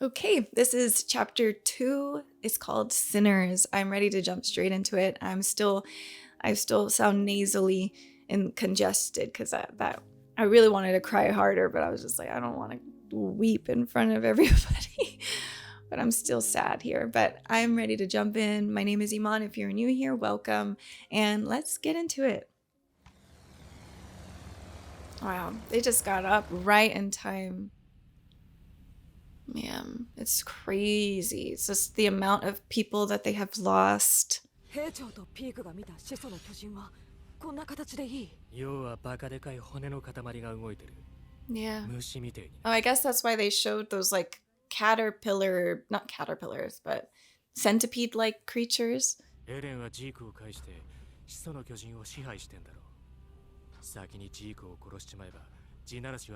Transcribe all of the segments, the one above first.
Okay, this is chapter 2. It's called Sinners. I'm ready to jump straight into it. I still sound nasally and congested because I really wanted to cry harder, but I was just like, I don't want to weep in front of everybody. But I'm still sad here. But I'm ready to jump in. My name is Iman. If you're new here, welcome. And let's get into it. Wow, they just got up right in time. Man, it's crazy. It's just the amount of people that they have lost. Yeah. Oh, I guess that's why they showed those like not caterpillars, but centipede-like creatures.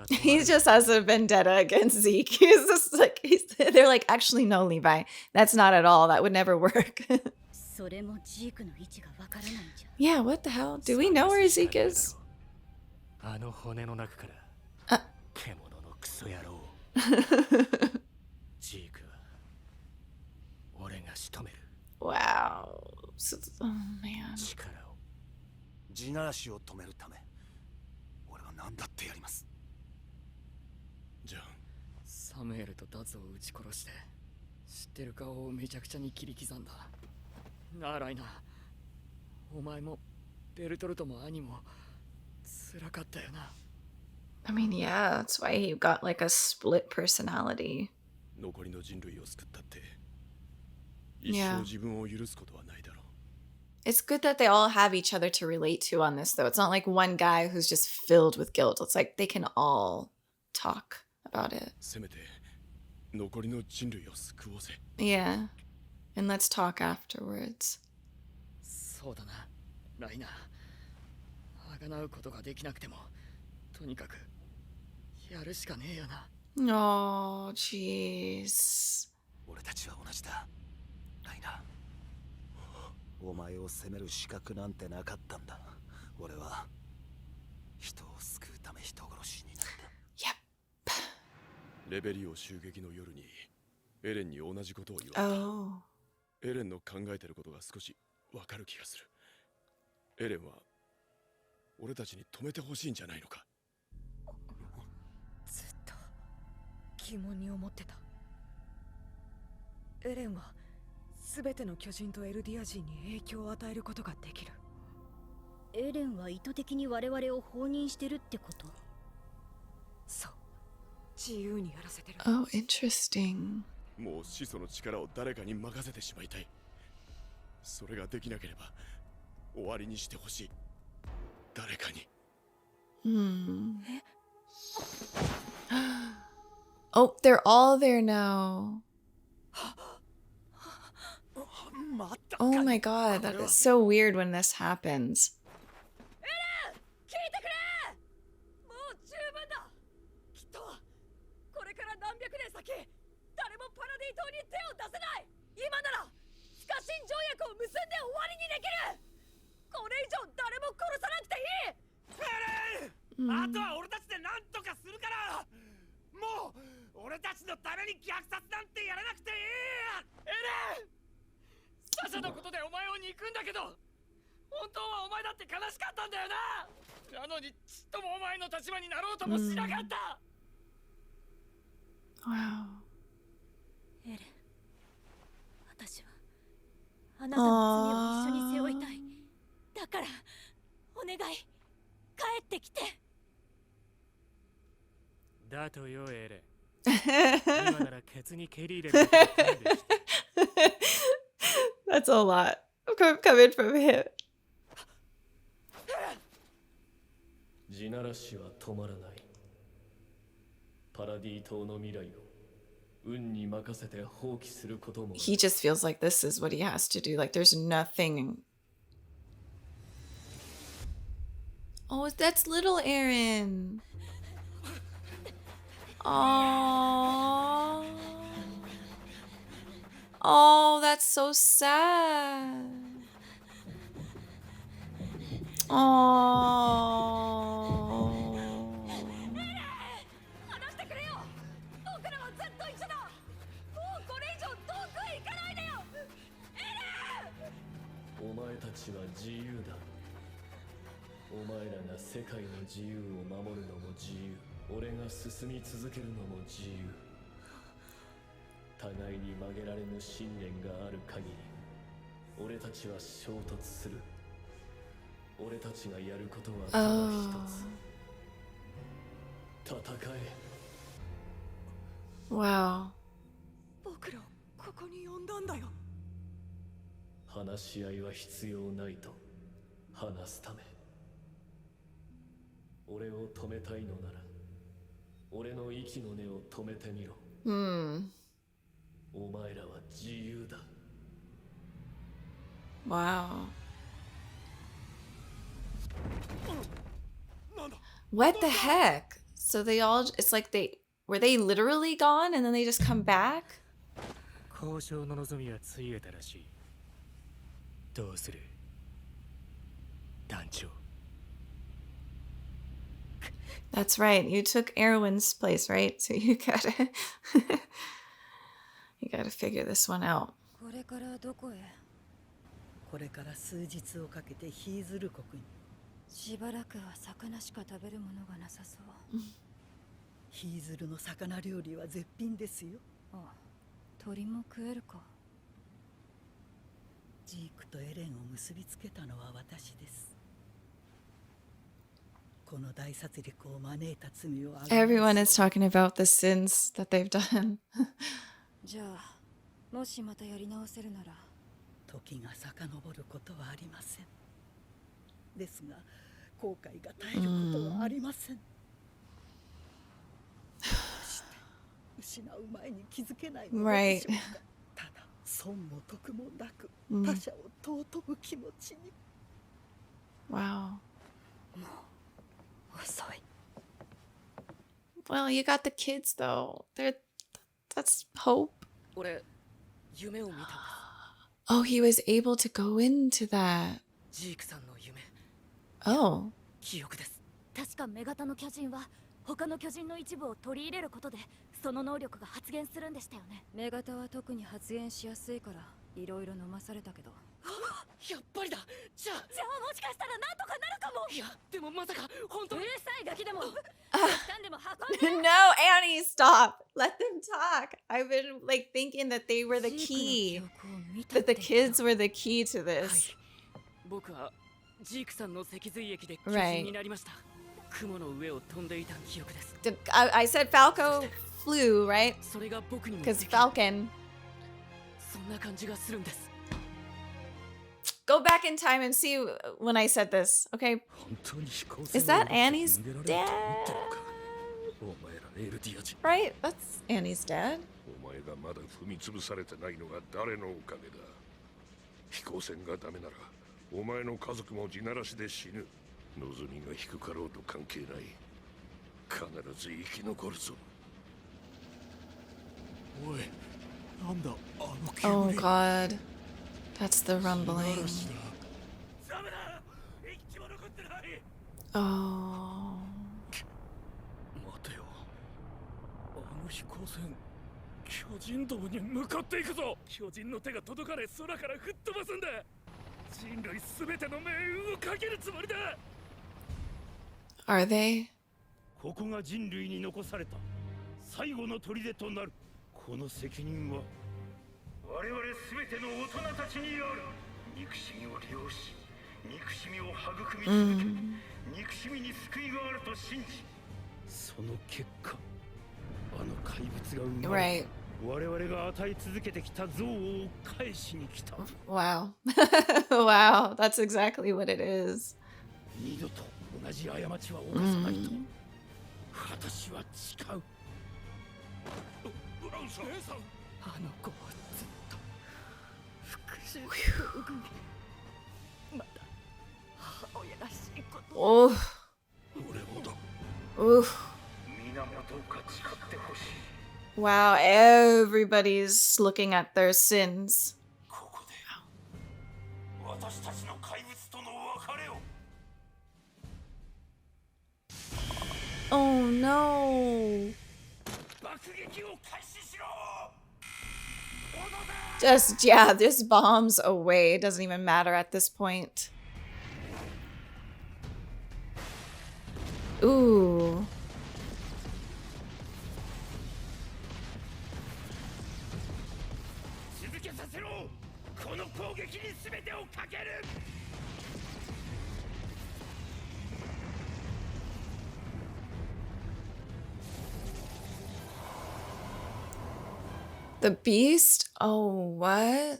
He just has a vendetta against Zeke. He's just like, they're like, actually, no, Levi. That's not at all. That would never work. Yeah, what the hell? Do we know where Zeke is? Wow. Oh, man. 地ならしを止めるため俺は何だってやります。じゃあサムエルとダズを撃ち殺して知ってる顔をめちゃくちゃに切り刻んだ。なあライナー、お前もベルトルトも兄も辛かったよな。I mean, yeah, that's why he got like a split personality. 残りの人類を救ったって一生自分を許すことはないだろう。It's good that they all have each other to relate to on this, though. It's not like one guy who's just filled with guilt. It's like they can all talk about it. Yeah. And let's talk afterwards. そうだな、ライナー。贖うことができなくても、とにかくやるしかねえよな。Oh, jeez. 俺たちは同じだ、ライナー。お前を責める資格なんてなかったんだ。俺は人を救うため人殺しになった。Yep. レベリオ襲撃の夜にエレンに同じことを言われた。エレンの考えてることが少しわかる気がする。エレンは俺たちに止めてほしいんじゃないのか。ずっと疑問に思ってた。エレンはすべての巨人とエルディア人に影響を与えることができる。エレンは意図的に我々を放任してるってこと？そう、自由にやらせてる。Oh, interesting. もう始祖の力を誰かに任せてしまいたい。それができなければ終わりにしてほしい。誰かに。Oh, they're all there now. Oh my god, that is so weird when this happens. Wow. エレン、私はあなたの罪を一緒に背負いたい。だからお願い、帰ってきて。だとよエレン。今ならケツに蹴り入れる。That's a lot coming from him. 地ならしは止まらない。パラディ島の未来を運に任せて放棄することも。He just feels like this is what he has to do. Like there's nothing. Oh, that's little Aaron. Oh. Oh, that's so sad. Oh. ちは自由だ。お前らが世界の自由を守るのも自由。俺が進み続けるのも自由。互いに曲げられぬ信念がある限り、俺たちは衝突する。俺たちがやることはただ一つ。戦え。Wow. 僕らをここに呼んだんだよ。話し合いは必要ないと話すため。俺を止めたいのなら、俺の息の根を止めてみろ。お前らは自由だ。Wow. What the heck? So they all, it's like were they literally gone and then they just come back? 交渉の望みはついえたらしい。どうする？団長。That's right. You took Erwin's place, right? So you gotta you gotta figure this one out. これからどこへ？これから数日をかけてヒーズル国に。しばらくは魚しか食べるものがなさそう。ヒーズルの魚料理は絶品ですよ。あ、鳥も食えるか。ジークとエレンを結びつけたのは私です。この大殺戮を招いた罪をあげます。 Everyone is talking about the sins that they've done. じゃあ、もしまたやり直せるなら。時が遡ることはありません。ですが、後悔が絶えることはありません。失う前に気づけないのでしょうか。ただ損も得もなく、他者を尊ぶ気持ちに。Wow. もう遅い。Well, you got the kids though. That's hope. 俺夢を見たんです。 Oh, he was able to go into that. ジークさんの夢。 Oh. 記憶です。確か女型の巨人は他の巨人の一部を取り入れることでその能力が発現するんでしたよね。女型は特に発現しやすいからいろいろ飲まされたけど。やっぱりだ。じゃあもしかしたらなんとかなるかも。いやでもまさか本当うに。るさいガキでも。掴んでも運んで。No, Annie, stop. Let them talk. I've been like thinking that they were the key. That the kids were the key to はい。 this. 僕はジークさんの脊髄液で巨人になりました。雲の上を飛んでいた記憶です。I said Falco flew, right? それが僕にも Because できる。 Falcon. そんな感じがするんです。 Go back in time and see when I said this, okay? Is that Annie's dad? お前らエルディア人。 Right? That's Annie's dad. お前がまだ踏み潰されてないのが誰のおかげだ。飛行船がダメならお前の家族も地ならしで死ぬ。望みが低かろうと関係ない。必ず生き残るぞ。おい、なんだあの煙。 Oh god. That's the rumbling. ダメだ。一機も残ってない。 Oh. 待てよ。あの飛行船、巨人道に向かっていくぞ。巨人の手が届かねえ空から吹っ飛ばすんだ。人類すべての命運をかけるつもりだ。 Are they? ここが人類に残された最後の砦となる。この責任は我々すべての大人たちにある。憎しみを利用し、憎しみを育み続け、憎しみに救いがあると信じ、その結果、あの怪物が生まれ、 Right. 我々が与え続けてきた憎悪を返しに来た。 Wow. Wow. That's exactly what it is. 二度と同じ過ちは犯さないと、私は誓う。ブラウンさん。あの子はずっと復讐の道具にまだ母親らしいこと。 Oh. 俺もだ。 Oof. 皆もどうか誓ってほしい。 Wow. Everybody's looking at their sins. ここで私たちの怪物との別れを。 Oh no. 爆撃を開始しろ。just bombs away. It doesn't even matter at this point. Ooh. 続けさせろ。この攻撃に全てをかける。 The beast? Oh, what?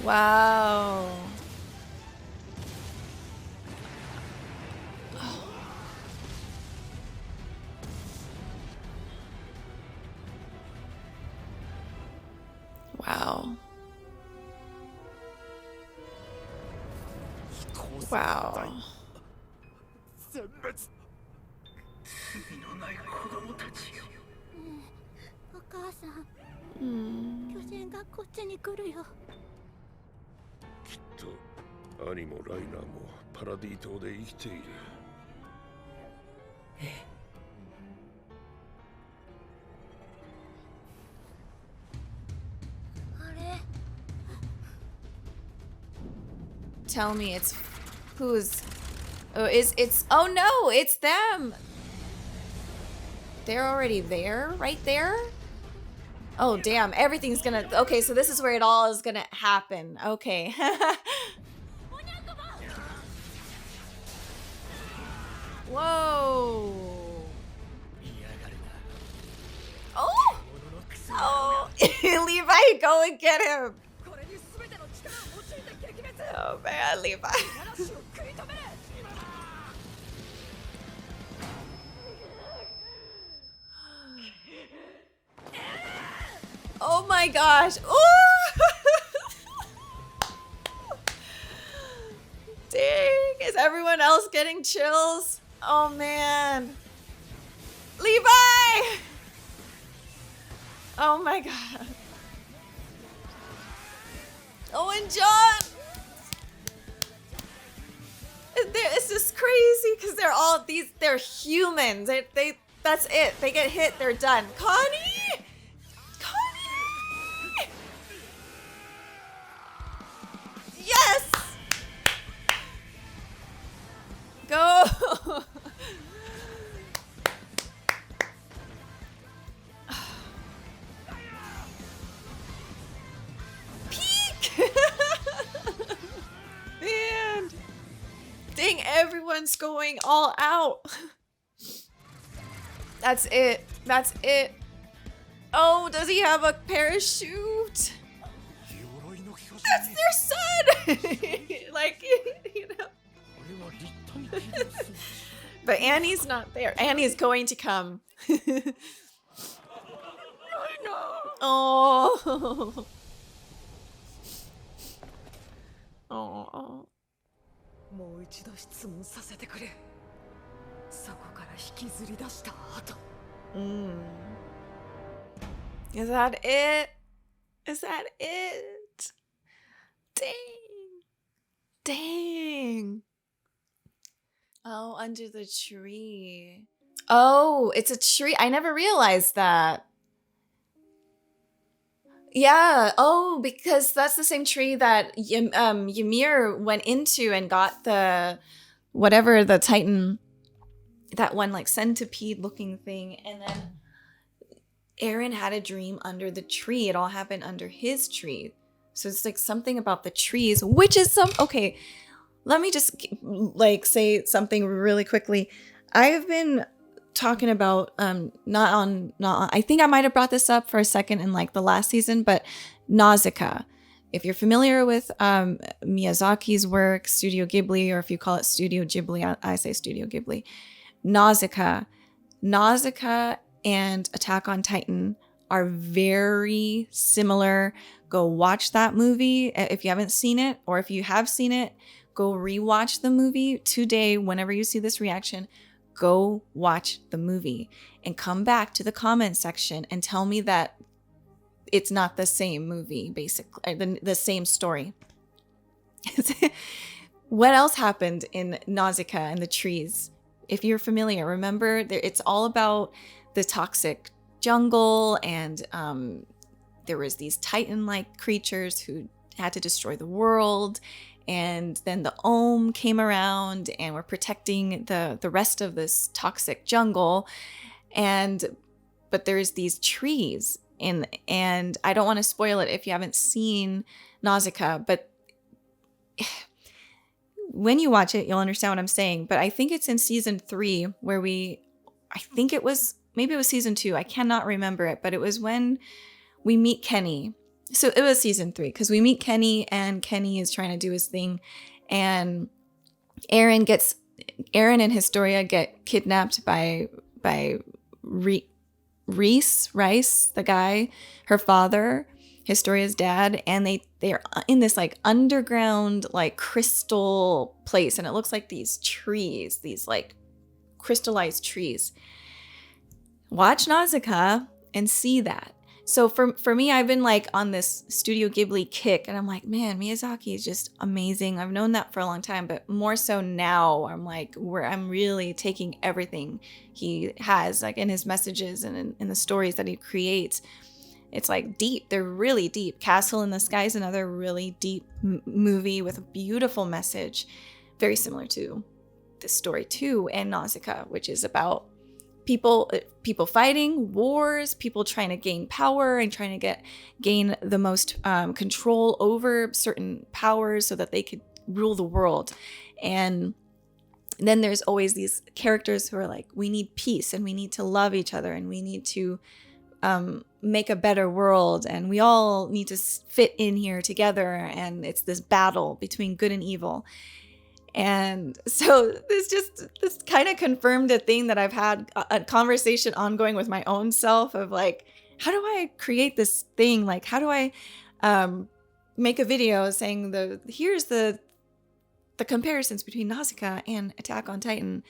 Wow. Wow. Wow. 全滅。罪のない子供たちよ。 お母さん、 Hmm. 巨人がこっちに来るよ。きっと兄もライナーもパラディ島で生きている。あれ、 Tell me it's who's oh it's oh no, it's them. They're already there, right there? Oh damn, everything's gonna okay, so this is where it all is gonna happen. Okay. Whoa. Oh! Oh! Levi, go and get him! Oh man, Levi. Oh my gosh. Ooh! Dang. Is everyone else getting chills? Oh man. Levi! Oh my god. Oh, and John! It's just crazy because they're all they're humans. That's it. They get hit, they're done. Connie! Connie! Yes! Go! Peek! Man! Dang, everyone's going all out. That's it. That's it. Oh, does he have a parachute? That's their son! Like, you know. But Annie's not there. Annie's going to come. Oh. Oh. もう一度質問させてくれ。そこから引きずり出した後。Is that it? Is that it? Dang. Dang. Oh, under the tree. Oh, it's a tree. I never realized that. Yeah. Oh, because that's the same tree that Ymir went into and got the whatever the Titan, that one like centipede looking thing, and then Aaron had a dream under the tree. It all happened under his tree. So it's like something about the trees, which is okay. Let me just like say something really quickly. I've been talking about not on I think I might have brought this up for a second in like the last season, but Nausicaa. If you're familiar with Miyazaki's work, Studio Ghibli, or if you call it Studio Ghibli, I say Studio Ghibli. Nausicaa and Attack on Titan are very similar. Go watch that movie if you haven't seen it, or if you have seen it, go rewatch the movie today. Whenever you see this reaction, go watch the movie and come back to the comment section and tell me that it's not the same movie, basically, the same story. What else happened in Nausicaa and the trees? If you're familiar, remember, it's all about the toxic jungle, and there was these Titan-like creatures who had to destroy the world. And then the Ohm came around and were protecting the rest of this toxic jungle. But there's these trees and I don't want to spoil it if you haven't seen Nausicaa, but when you watch it, you'll understand what I'm saying. But I think it's in season 3 where maybe it was season 2. I cannot remember it, but it was when we meet Kenny. So it was season 3 because we meet Kenny and Kenny is trying to do his thing. And Aaron and Historia get kidnapped by Rice, the guy, her father, Historia's dad, and they're in this like underground like crystal place, and it looks like these trees, these like crystallized trees. Watch Nausicaa and see that. So for me, I've been like on this Studio Ghibli kick, and I'm like, man, Miyazaki is just amazing. I've known that for a long time, but more so now, I'm like, where I'm really taking everything he has, like in his messages and in the stories that he creates. It's like deep. They're really deep. Castle in the Sky is another really deep movie with a beautiful message, very similar to this story too, and Nausicaa, which is about people fighting wars, people trying to gain power and trying to gain the most control over certain powers so that they could rule the world. And then there's always these characters who are like, we need peace and we need to love each other and we need to make a better world, and we all need to fit in here together, and it's this battle between good and evil. And so this kind of confirmed a thing that I've had a conversation ongoing with my own self of like, how do I create this thing? Like, how do I make a video saying here's the comparisons between Nausicaa and Attack on Titan?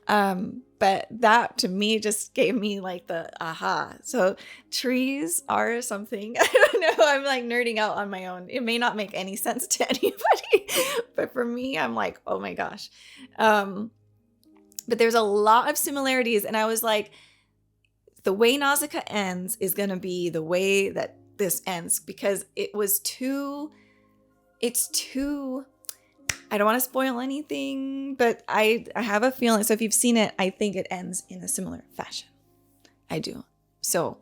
But that to me just gave me like the aha. So trees are something. I don't know. I'm like nerding out on my own. It may not make any sense to anybody, but for me, I'm like, oh my gosh. But there's a lot of similarities. And I was like, the way Nausicaa ends is going to be the way that this ends, because it's too, I don't want to spoil anything, but I have a feeling. So if you've seen it, I think it ends in a similar fashion. I do. So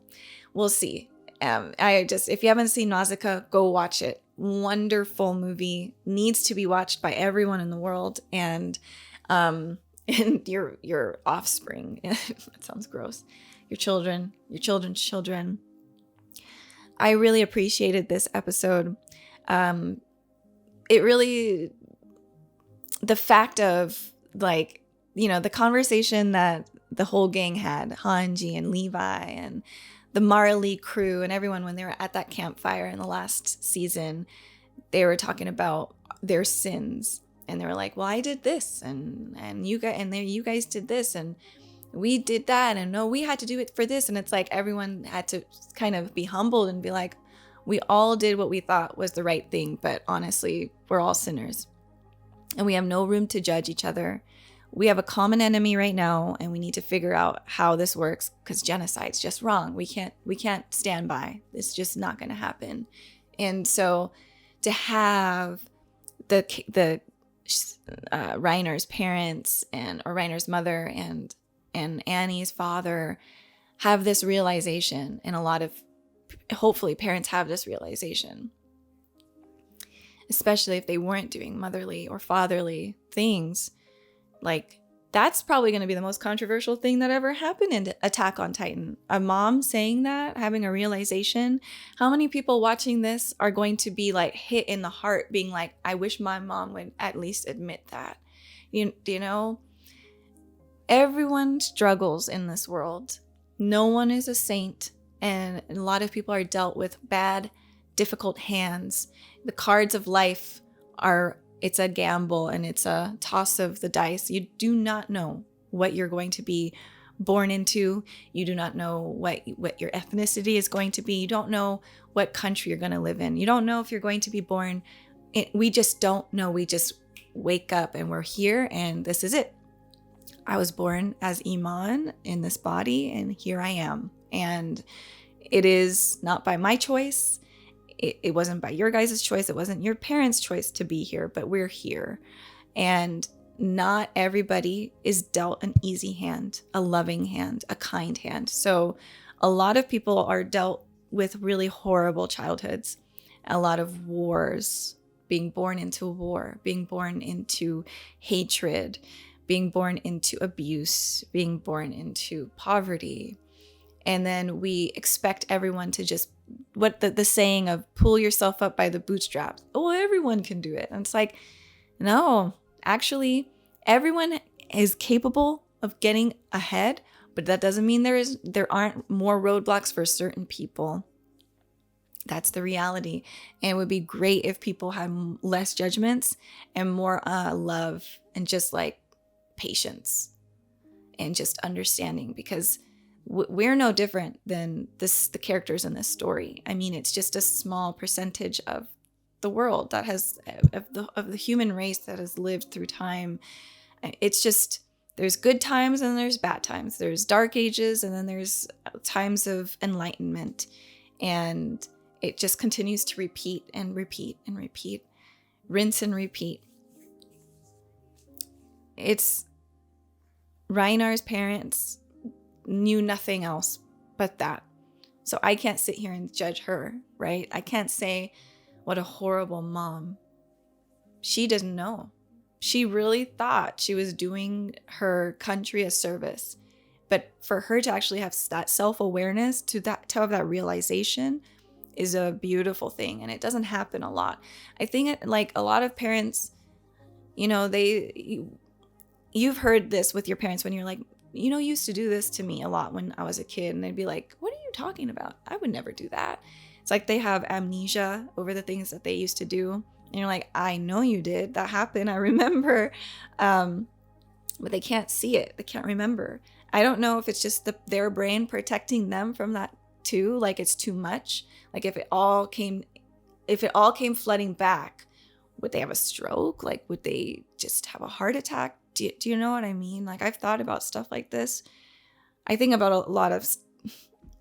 we'll see. If you haven't seen Nausicaa, go watch it. Wonderful movie, needs to be watched by everyone in the world, and your offspring. That sounds gross. Your children, your children's children. I really appreciated this episode. It really. The fact of like, the conversation that the whole gang had, Hanji and Levi and the Marley crew and everyone, when they were at that campfire in the last season, they were talking about their sins, and they were like, well, I did this and you guys did this and we did that, and no, we had to do it for this. And it's like everyone had to kind of be humbled and be like, we all did what we thought was the right thing, but honestly, we're all sinners. And we have no room to judge each other. We have a common enemy right now, and we need to figure out how this works, because genocide's just wrong. We can't stand by. It's just not going to happen. And so to have the Reiner's parents or Reiner's mother and Annie's father have this realization, and a lot of hopefully parents have this realization, especially if they weren't doing motherly or fatherly things. Like, that's probably going to be the most controversial thing that ever happened in Attack on Titan. A mom saying that, having a realization. How many people watching this are going to be like hit in the heart, being like, I wish my mom would at least admit that. You know, everyone struggles in this world. No one is a saint, and a lot of people are dealt with bad, difficult hands. The cards of life it's a gamble, and it's a toss of the dice. You do not know what you're going to be born into. You do not know what your ethnicity is going to be. You don't know what country you're going to live in. You don't know if you're going to be born. We just don't know. We just wake up and we're here, and this is it. I was born as Iman in this body, and here I am. And it is not by my choice. It wasn't by your guys' choice. It wasn't your parents' choice to be here, but we're here. And not everybody is dealt an easy hand, a loving hand, a kind hand. So a lot of people are dealt with really horrible childhoods, a lot of wars, being born into war, being born into hatred, being born into abuse, being born into poverty. And then we expect everyone to just, what the saying of pull yourself up by the bootstraps. Oh, everyone can do it. And it's like, no, actually, everyone is capable of getting ahead, but that doesn't mean there aren't more roadblocks for certain people. That's the reality. And it would be great if people had less judgments and more love and just like patience and just understanding, because we're no different than the characters in this story. I mean, it's just a small percentage of the world that has of the human race that has lived through time. It's just, there's good times and there's bad times. There's dark ages and then there's times of enlightenment, and it just continues to repeat and repeat and repeat, rinse and repeat. It's Reinar's parents knew nothing else but that. So I can't sit here and judge her, right? I can't say what a horrible mom. She doesn't know. She really thought she was doing her country a service. But for her to actually have that self-awareness, to have that realization, is a beautiful thing. And it doesn't happen a lot. I think like a lot of parents, you know, you've heard this with your parents when you're like, you know, you used to do this to me a lot when I was a kid. And they'd be like, what are you talking about? I would never do that. It's like they have amnesia over the things that they used to do. And you're like, I know you did. That happened. I remember. But they can't see it. They can't remember. I don't know if it's just their brain protecting them from that too. Like it's too much. Like if it all came flooding back, would they have a stroke? Like would they just have a heart attack? Do you know what I mean? Like I've thought about stuff like this. I think about a lot of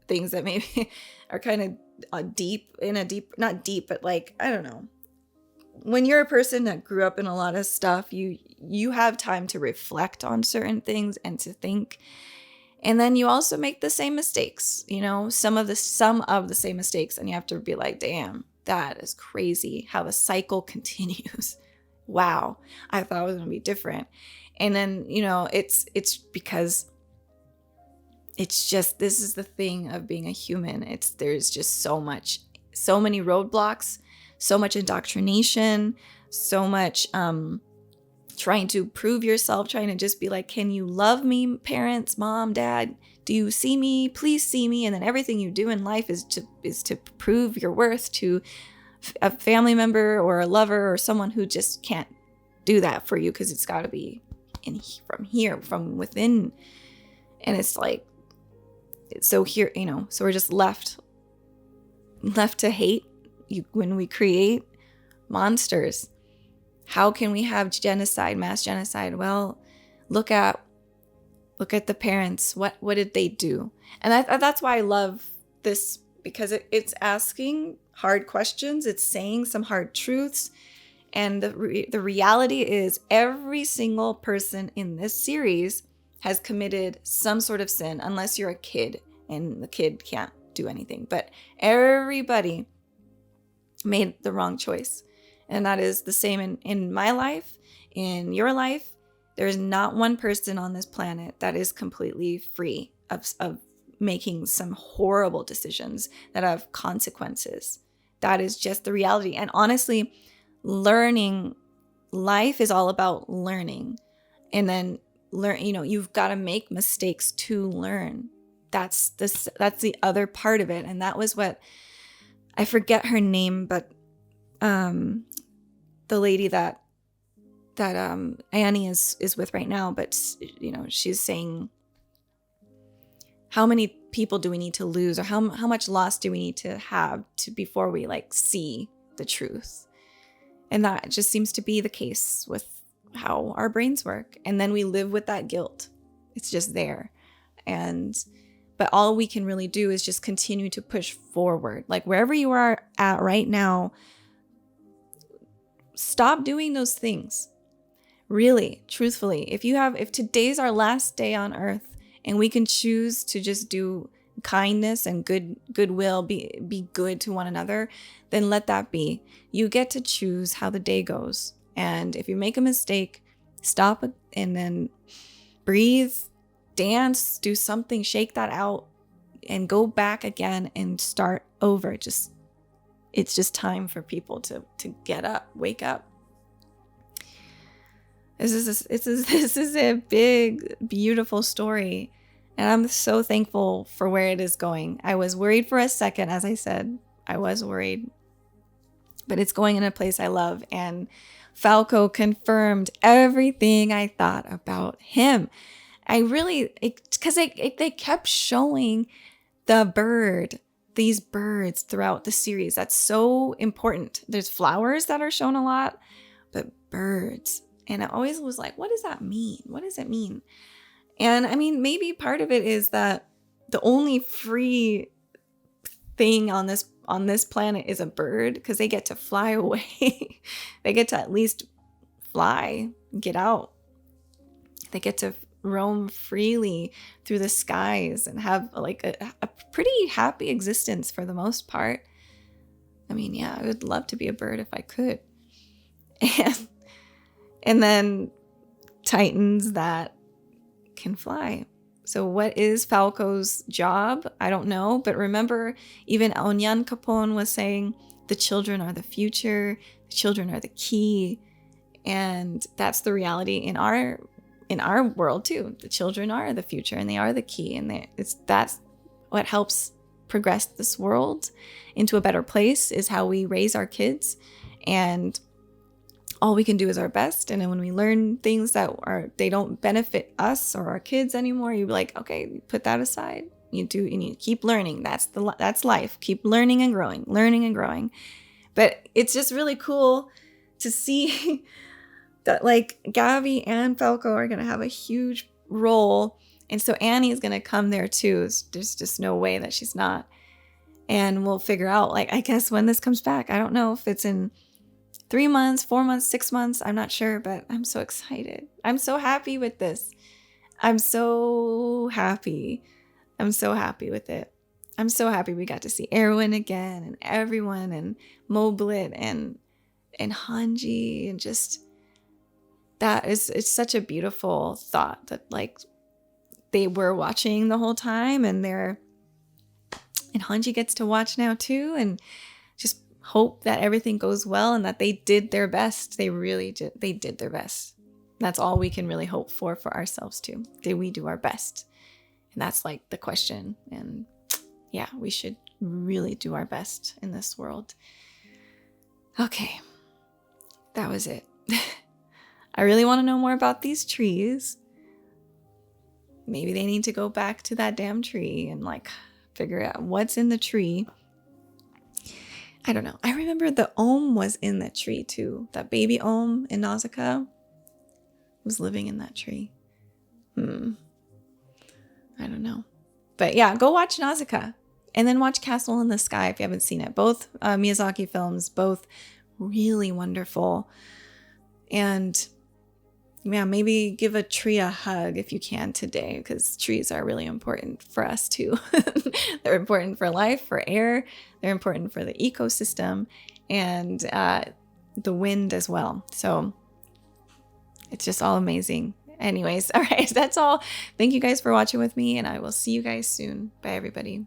things that maybe are kind of not deep, but like, I don't know. When you're a person that grew up in a lot of stuff, you have time to reflect on certain things and to think. And then you also make the same mistakes, you know, some of the same mistakes. And you have to be like, damn, that is crazy how the cycle continues. Wow, I thought it was going to be different. And then, you know, it's because it's just, this is the thing of being a human. There's just so many roadblocks, so much indoctrination, so much trying to prove yourself, trying to just be like, can you love me, parents, mom, dad? Do you see me? Please see me. And then everything you do in life is to prove your worth to a family member or a lover or someone who just can't do that for you, because it's got to be from within. And it's like, so here, you know, so we're just left to hate when we create monsters. How can we have genocide, mass genocide? Well, look at the parents. What did they do? And that's why I love this, because it's asking hard questions. It's saying some hard truths. And the reality is every single person in this series has committed some sort of sin, unless you're a kid and the kid can't do anything. But everybody made the wrong choice. And that is the same in my life, in your life. There's not one person on this planet that is completely free of making some horrible decisions that have consequences. That is just the reality. And honestly, life is all about learning. And then you've got to make mistakes to learn. That's the other part of it. And that was what, I forget her name, but the lady that Annie is with right now, but you know, she's saying, how many people do we need to lose, or how much loss do we need to have before we like see the truth? And that just seems to be the case with how our brains work. And then we live with that guilt. It's just there. But all we can really do is just continue to push forward. Like wherever you are at right now, stop doing those things. Really, truthfully, if today's our last day on earth and we can choose to just do kindness and goodwill, be good to one another, then let that be. You get to choose how the day goes. And if you make a mistake, stop and then breathe, dance, do something, shake that out, and go back again and start over. It's just time for people to get up, wake up. This is a big, beautiful story. And I'm so thankful for where it is going. I was worried for a second, as I said. I was worried. But it's going in a place I love. And Falco confirmed everything I thought about him. Because they kept showing these birds throughout the series. That's so important. There's flowers that are shown a lot, but birds. And I always was like, what does that mean? What does it mean? And I mean, maybe part of it is that the only free thing on this planet is a bird, because they get to fly away. They get to at least fly, get out. They get to roam freely through the skies and have like a pretty happy existence for the most part. I mean, yeah, I would love to be a bird if I could. And then titans that can fly. So what is Falco's job? I don't know. But remember, even Onyan Capone was saying the children are the future. The children are the key. And that's the reality in our world too. The children are the future and they are the key. And that's what helps progress this world into a better place, is how we raise our kids. And all we can do is our best. And then when we learn things that they don't benefit us or our kids anymore, you're like, okay, put that aside. You keep learning. That's life. Keep learning and growing. But it's just really cool to see that like Gabby and Falco are going to have a huge role. And so Annie is going to come there too. There's just no way that she's not. And we'll figure out, like, I guess when this comes back. I don't know if it's in 3 months, 4 months, 6 months. I'm not sure, but I'm so excited. I'm so happy with this. I'm so happy with it. I'm so happy we got to see Erwin again and everyone and Moblit and Hanji, and just it's such a beautiful thought that like they were watching the whole time, and Hanji gets to watch now too, and just hope that everything goes well and that they did their best. They really did. They did their best. That's all we can really hope for ourselves too. Did we do our best? And that's like the question. And yeah, we should really do our best in this world. Okay. That was it. I really want to know more about these trees. Maybe they need to go back to that damn tree and like figure out what's in the tree. I don't know. I remember the Ohm was in that tree too. That baby Ohm in Nausicaa was living in that tree. I don't know. But yeah, go watch Nausicaa. And then watch Castle in the Sky if you haven't seen it. Both Miyazaki films, both really wonderful. And yeah, maybe give a tree a hug if you can today, because trees are really important for us too. They're important for life, for air. They're important for the ecosystem and the wind as well. So it's just all amazing. Anyways, all right, that's all. Thank you guys for watching with me, and I will see you guys soon. Bye, everybody.